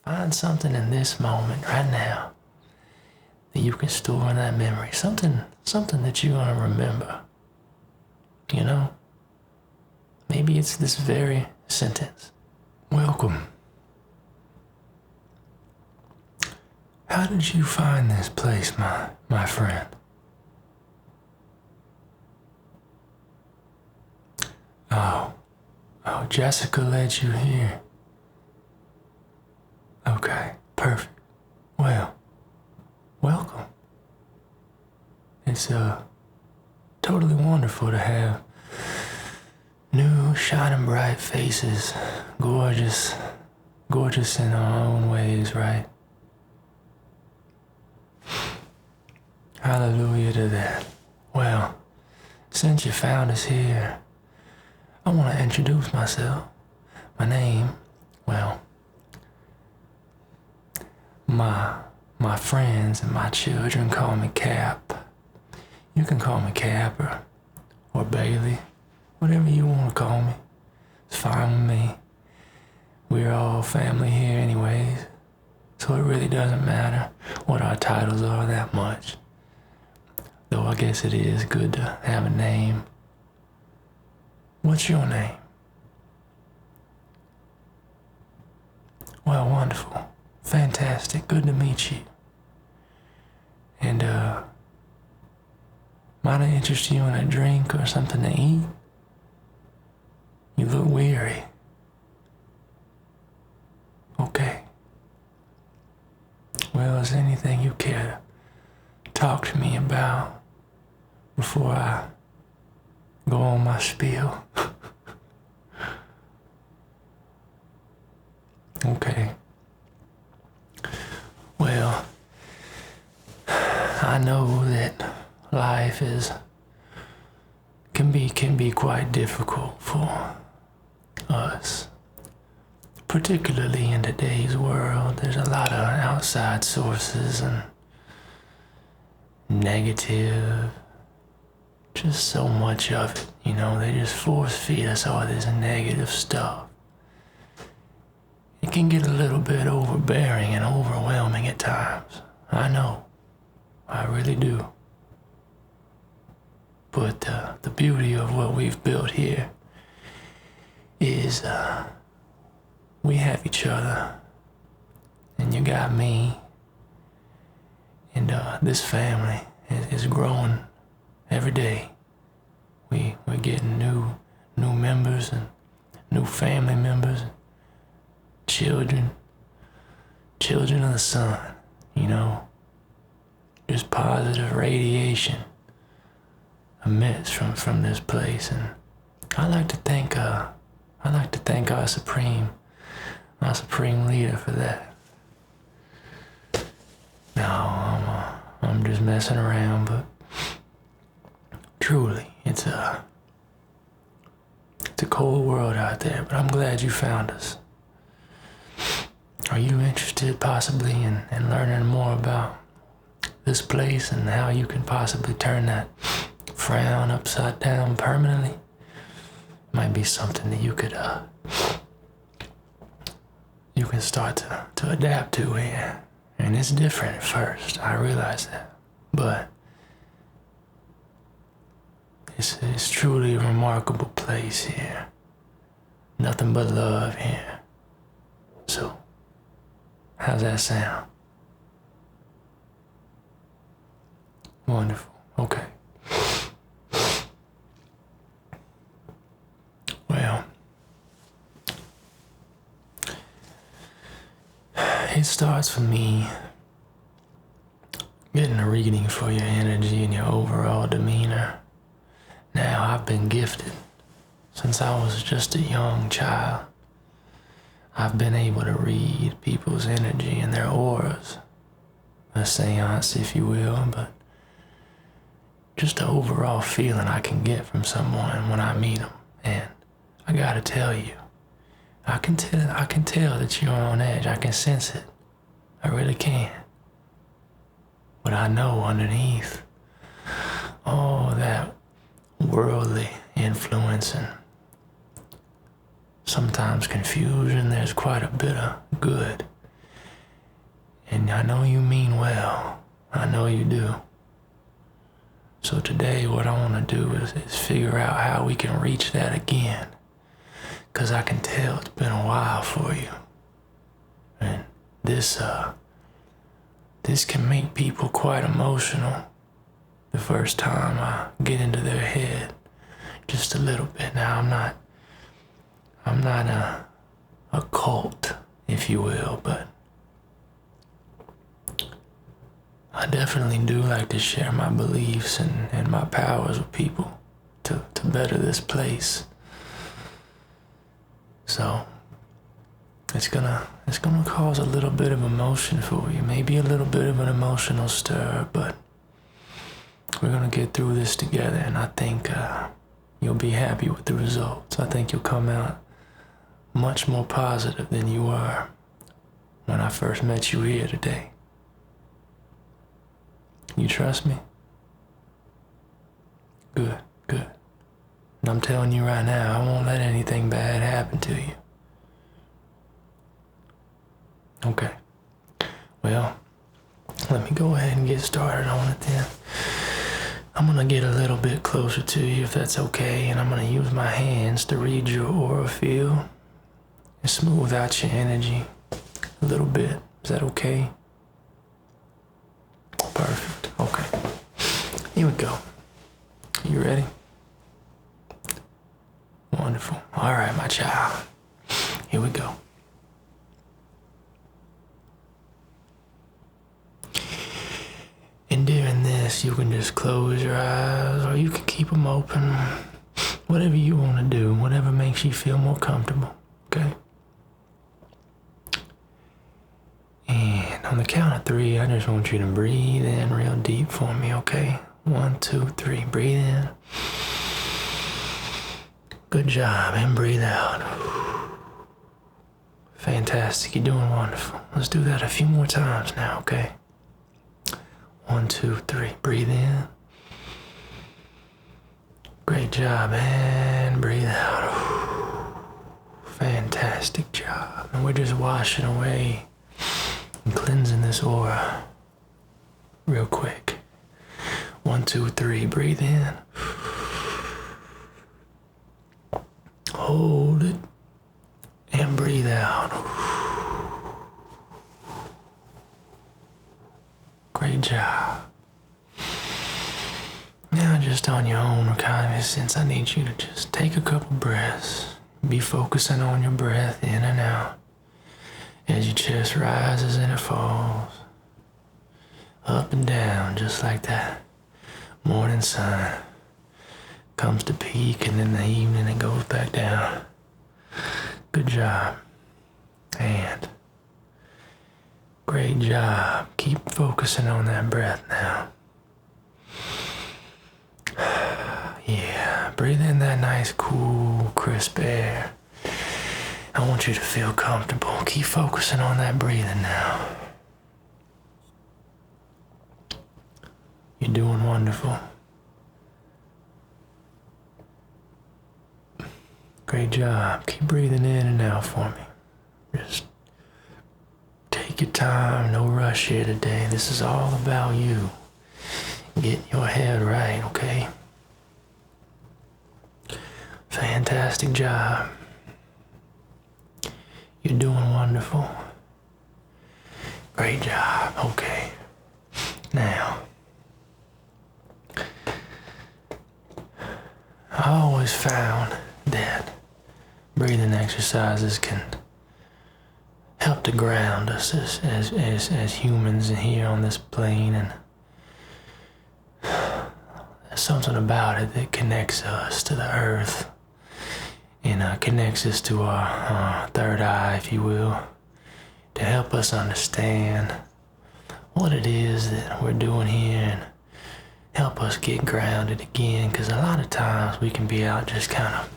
Find something in this moment right now that you can store in that memory. Something that you're gonna remember. You know? Maybe it's this very sentence. Welcome. How did you find this place, my friend? Oh, Jessica led you here. Okay, perfect. Well, welcome. It's totally wonderful to have new, shining bright faces, gorgeous in our own ways, right? Hallelujah to that. Well, since you found us here, I want to introduce myself. My name, well, my friends and my children call me Cap. You can call me Cap or Bailey, whatever you want to call me. It's fine with me. We're all family here anyways, so it really doesn't matter what our titles are that much. Though I guess it is good to have a name. What's your name? Well, wonderful. Fantastic. Good to meet you. And, might I interest you in a drink or something to eat? You look weary. Okay. Well, is there anything you care to talk to me about before I go on my spiel? Okay. Well, I know that life can be quite difficult for us. Particularly in today's world, there's a lot of outside sources and negative, just so much of it, you know, they just force feed us all this negative stuff. It can get a little bit overbearing and overwhelming at times. I know, I really do. But the beauty of what we've built here is we have each other, and you got me, and this family is growing every day. We're getting new members and new family members, children of the sun, you know, just positive radiation emits from this place, and I like to thank our supreme leader for that. No, I'm just messing around, but truly, it's a cold world out there, but I'm glad you found us. Are you interested possibly in learning more about this place and how you can possibly turn that frown upside down permanently? Might be something that you can start to adapt to here. And it's different at first, I realize that. But it's truly a remarkable place here. Nothing but love here. So, how's that sound? Wonderful. Okay. Well, it starts for me getting a reading for your energy and your overall demeanor. Now, I've been gifted since I was just a young child. I've been able to read people's energy and their auras, a seance, if you will, but just the overall feeling I can get from someone when I meet them. And I gotta tell you, I can tell that you're on edge. I can sense it. I really can. But I know underneath all that worldly influence and sometimes confusion, there's quite a bit of good. I know you mean well. I know you do. So today what I want to do is figure out how we can reach that again. Because I can tell it's been a while for you. And this can make people quite emotional the first time I get into their head just a little bit. Now I'm not a cult, if you will, but I definitely do like to share my beliefs and my powers with people to better this place. So it's gonna cause a little bit of emotion for you, maybe a little bit of an emotional stir, but we're gonna get through this together, and I think you'll be happy with the results. I think you'll come out much more positive than you were when I first met you here today. You trust me? Good, good. And I'm telling you right now, I won't let anything bad happen to you. Okay. Well, let me go ahead and get started on it then. I'm gonna get a little bit closer to you if that's okay, and I'm gonna use my hands to read your aura field and smooth out your energy a little bit. Is that okay? Perfect. Okay. Here we go. You ready? Wonderful. All right, my child. Here we go. And during this, you can just close your eyes or you can keep them open. Whatever you want to do, whatever makes you feel more comfortable, okay? And on the count of 3, I just want you to breathe in real deep for me, okay? 1, 2, 3. Breathe in. Good job. And breathe out. Fantastic. You're doing wonderful. Let's do that a few more times now, okay? 1, 2, 3. Breathe in. Great job. And breathe out. Fantastic job. And we're just washing away and cleansing this aura real quick. 1, 2, 3. Breathe in. Hold it. And breathe out. Great job. Now just on your own recognizance, I need you to just take a couple breaths. Be focusing on your breath in and out as your chest rises and it falls. Up and down just like that. Morning sun comes to peak and in the evening it goes back down. Good job. And great job. Keep focusing on that breath now. Yeah, breathe in that nice, cool, crisp air. I want you to feel comfortable. Keep focusing on that breathing now. You're doing wonderful. Great job. Keep breathing in and out for me. Just take your time. No rush here today. This is all about you. Get your head right, okay? Fantastic job. You're doing wonderful. Great job. Okay. Now, I always found that breathing exercises can help to ground us as humans here on this plane, and there's something about it that connects us to the earth and connects us to our third eye, if you will, to help us understand what it is that we're doing here and help us get grounded again, because a lot of times we can be out just kind of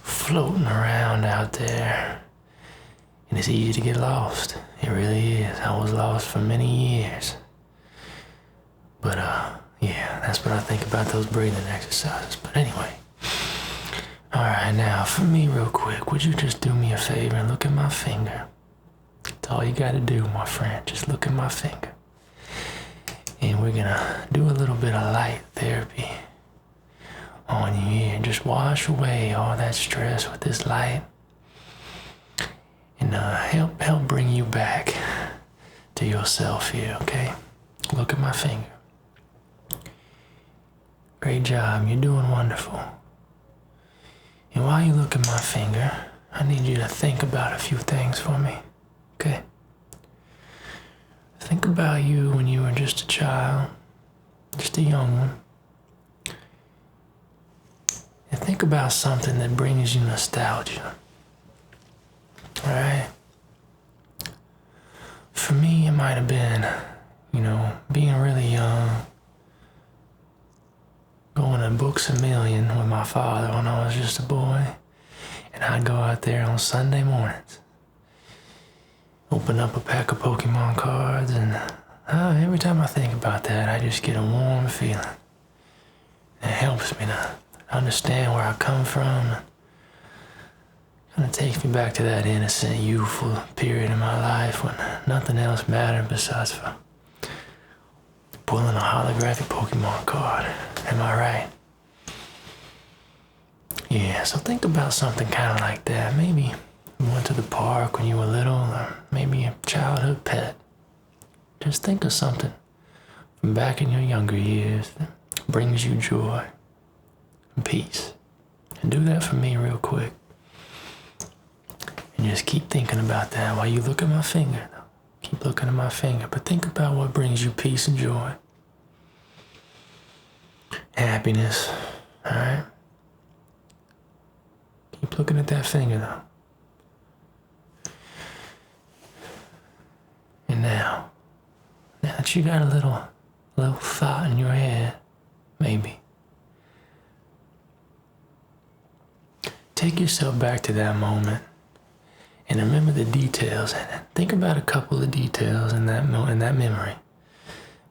floating around out there, and it's easy to get lost. It really is. I was lost for many years. But yeah, that's what I think about those breathing exercises. But anyway, all right, now for me real quick, would you just do me a favor and look at my finger? It's all you gotta do, my friend. Just look at my finger. And we're gonna do a little bit of light therapy on you here. Just wash away all that stress with this light. And help bring you back to yourself here, okay? Look at my finger. Great job, you're doing wonderful. And while you look at my finger, I need you to think about a few things for me, okay? Think about you when you were just a child, just a young one. And think about something that brings you nostalgia, alright? For me, it might have been, being really young, going to Books A Million with my father when I was just a boy. And I'd go out there on Sunday mornings, open up a pack of Pokemon cards, and every time I think about that, I just get a warm feeling. It helps me to understand where I come from. Kind of takes me back to that innocent, youthful period in my life when nothing else mattered besides for pulling a holographic Pokemon card. Am I right? Yeah, so think about something kind of like that. Maybe you went to the park when you were little, or maybe a childhood pet. Just think of something from back in your younger years that brings you joy and peace. And do that for me real quick. And just keep thinking about that while you look at my finger. Keep looking at my finger, but think about what brings you peace and joy. Happiness, alright? Keep looking at that finger though. And now that you got a little thought in your head, maybe, take yourself back to that moment and remember the details in it. Think about a couple of details in that memory.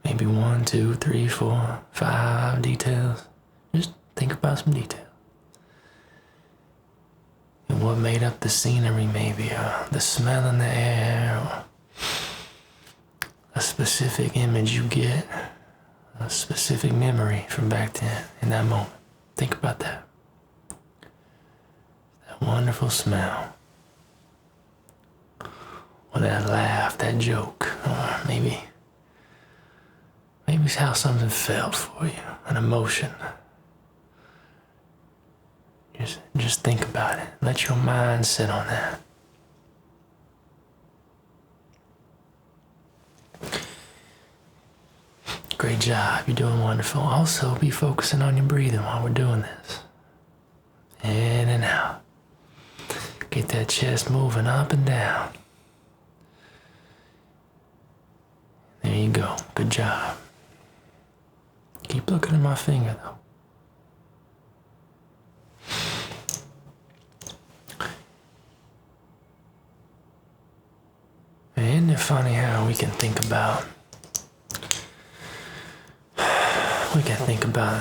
Maybe 1, 2, 3, 4, 5 details. Just think about some details. And what made up the scenery, maybe, or the smell in the air, or a specific image you get, a specific memory from back then, in that moment. Think about that. That wonderful smell. Or that laugh, that joke, or maybe it's how something felt for you, an emotion. Just think about it. Let your mind sit on that. Great job, you're doing wonderful. Also, be focusing on your breathing while we're doing this. In and out. Get that chest moving up and down. There you go, good job. Keep looking at my finger though. And isn't it funny how we can think about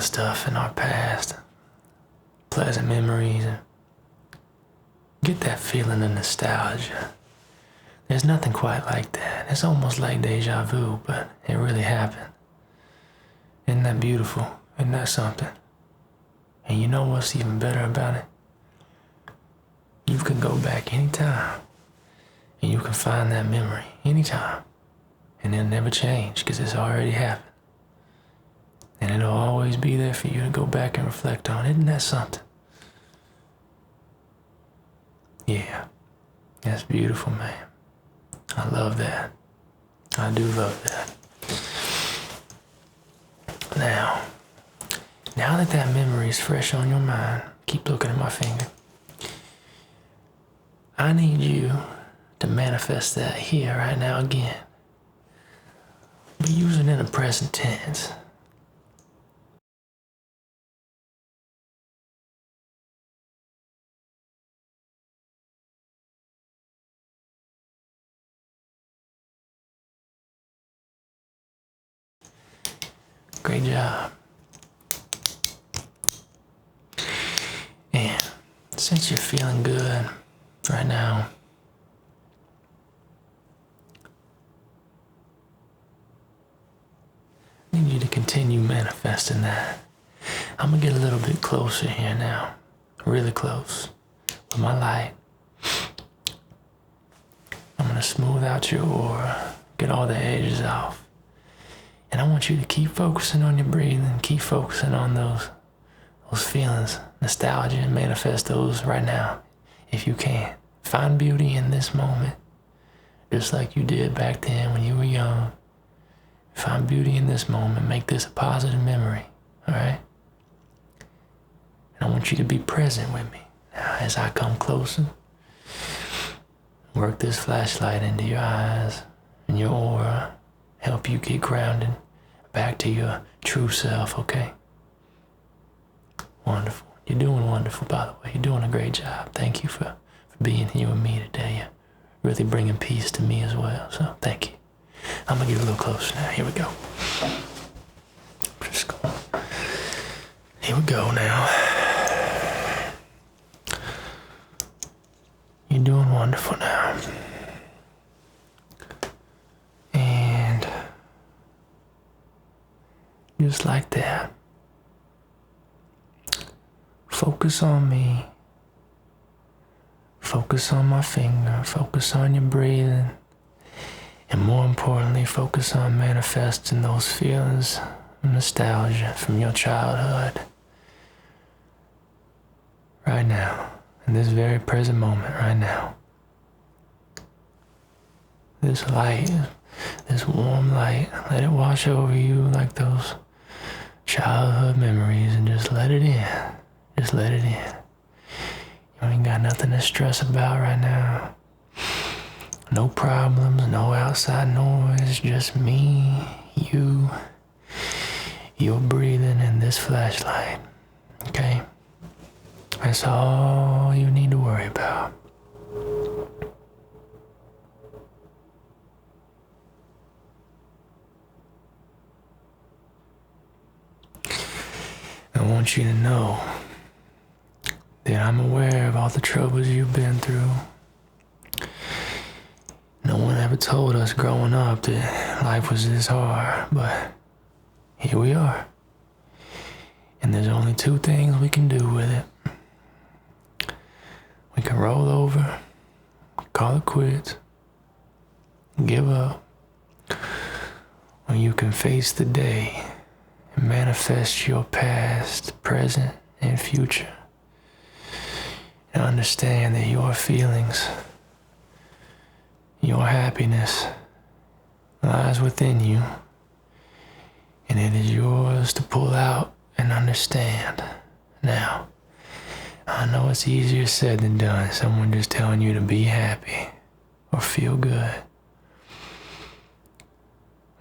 stuff in our past, pleasant memories, and get that feeling of nostalgia. There's nothing quite like that. It's almost like deja vu, but it really happened. Isn't that beautiful? Isn't that something? And you know what's even better about it? You can go back anytime and you can find that memory anytime, and it'll never change because it's already happened. And it'll always be there for you to go back and reflect on. Isn't that something? Yeah, that's beautiful, man. I love that. I do love that. Now that memory is fresh on your mind, keep looking at my finger. I need you to manifest that here right now again. But use it in the present tense. Great job. And since you're feeling good right now, continue manifesting that. I'm gonna get a little bit closer here now. Really close. With my light. I'm gonna smooth out your aura. Get all the edges off. And I want you to keep focusing on your breathing. Keep focusing on those feelings. Nostalgia, and manifest those right now. If you can. Find beauty in this moment. Just like you did back then when you were young. Find beauty in this moment. Make this a positive memory. Alright? And I want you to be present with me. Now, as I come closer, work this flashlight into your eyes and your aura. Help you get grounded back to your true self, okay? Wonderful. You're doing wonderful, by the way. You're doing a great job. Thank you for being here with me today. You're really bringing peace to me as well, so thank you. I'm gonna get a little closer now. Here we go. Just go. Here we go now. You're doing wonderful now. And just like that, focus on me. Focus on my finger. Focus on your breathing. And more importantly, focus on manifesting those feelings of nostalgia from your childhood. Right now. In this very present moment, right now. This light, this warm light, let it wash over you like those childhood memories and just let it in. Just let it in. You ain't got nothing to stress about right now. No problems, no outside noise, just me, you, your breathing, and this flashlight. Okay? That's all you need to worry about. I want you to know that I'm aware of all the troubles you've been through. No one ever told us growing up that life was this hard, but here we are. And there's only two things we can do with it. We can roll over, call it quits, give up, or you can face the day and manifest your past, present, and future. And understand that your feelings, your happiness lies within you, and it is yours to pull out and understand. Now, I know it's easier said than done, someone just telling you to be happy or feel good.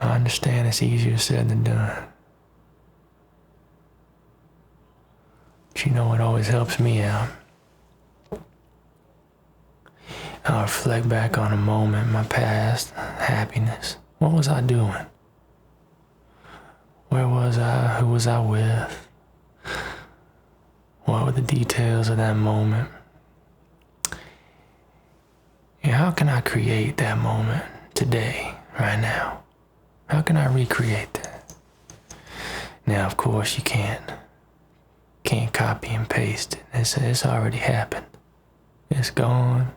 I understand it's easier said than done. But you know what always helps me out? I'll reflect back on a moment, my past, happiness. What was I doing? Where was I? Who was I with? What were the details of that moment? And how can I create that moment today, right now? How can I recreate that? Now, of course, you can't copy and paste it. It's already happened. It's gone.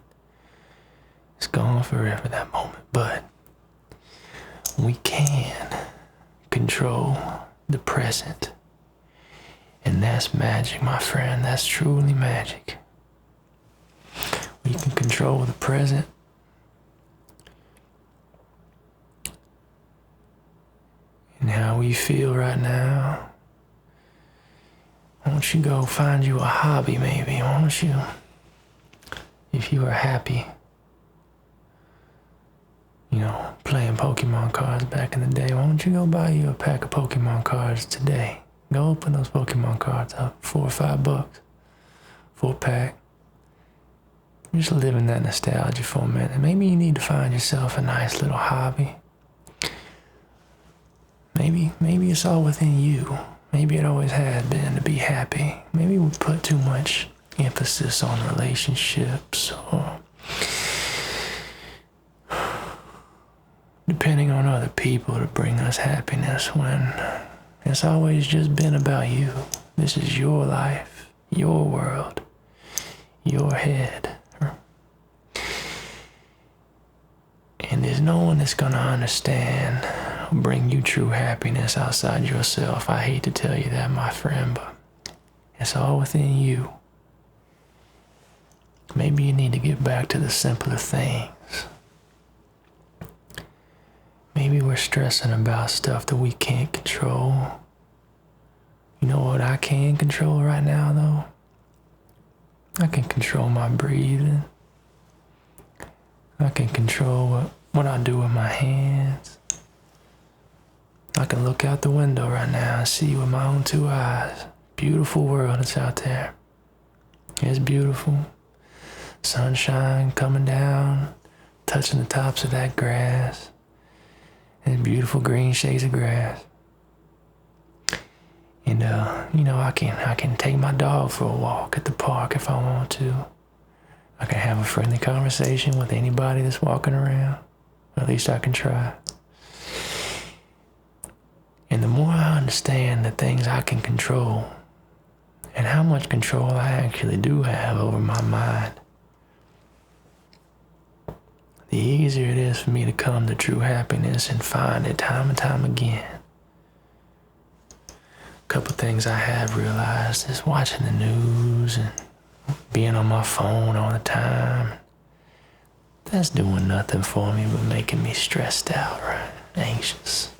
It's gone forever, that moment. But we can control the present. And that's magic, my friend. That's truly magic. We can control the present. And how we feel right now. Why don't you go find you a hobby, maybe? Why don't you, if you were happy, playing Pokemon cards back in the day, why don't you go buy you a pack of Pokemon cards today? Go open those Pokemon cards up, $4 or $5, 4-pack. Just live in that nostalgia for a minute. Maybe you need to find yourself a nice little hobby. Maybe it's all within you. Maybe it always has been to be happy. Maybe we put too much emphasis on relationships or depending on other people to bring us happiness when It's always just been about you. This is your life, your world, your head. And there's no one that's gonna understand or bring you true happiness outside yourself. I hate to tell you that, my friend, but it's all within you. Maybe you need to get back to the simpler things. Maybe we're stressing about stuff that we can't control. You know what I can control right now, though? I can control my breathing. I can control what I do with my hands. I can look out the window right now and see with my own two eyes. Beautiful world that's out there. It's beautiful. Sunshine coming down, touching the tops of that grass. And beautiful green shades of grass. And I can take my dog for a walk at the park if I want to. I can have a friendly conversation with anybody that's walking around. At least I can try. And the more I understand the things I can control and how much control I actually do have over my mind, the easier it is for me to come to true happiness and find it time and time again. A couple things I have realized is watching the news and being on my phone all the time. That's doing nothing for me but making me stressed out, right? Anxious.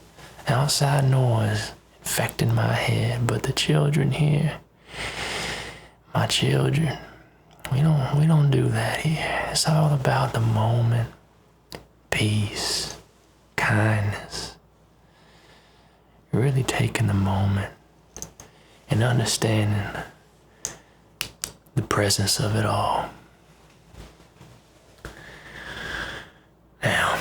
Outside noise infecting my head, but the children here, my children, we don't do that here. It's all about the moment. Peace, kindness, really taking the moment and understanding the presence of it all. Now,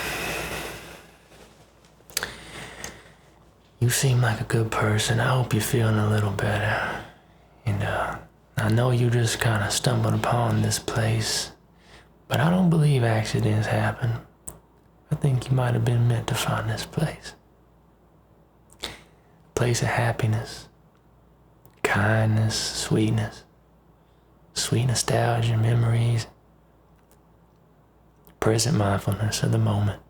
you seem like a good person. I hope you're feeling a little better. And I know you just kind of stumbled upon this place, but I don't believe accidents happen. I think you might have been meant to find this place. A place of happiness, kindness, sweetness, sweet nostalgia, memories, present mindfulness of the moment,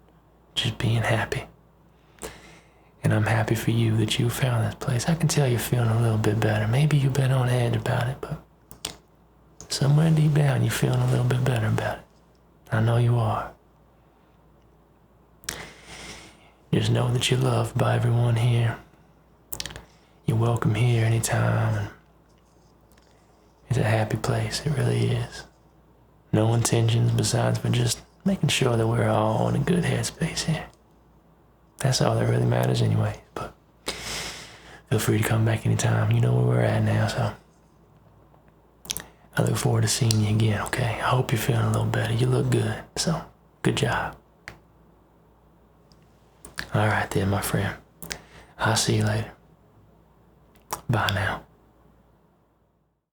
just being happy. And I'm happy for you that you found this place. I can tell you're feeling a little bit better. Maybe you've been on edge about it, but somewhere deep down you're feeling a little bit better about it. I know you are. Just know that you're loved by everyone here. You're welcome here anytime. And it's a happy place, it really is. No intentions besides for just making sure that we're all in a good headspace here. That's all that really matters anyway. But feel free to come back anytime. You know where we're at now, so I look forward to seeing you again, okay? I hope you're feeling a little better. You look good, so good job. All right then, my friend. I'll see you later. Bye now.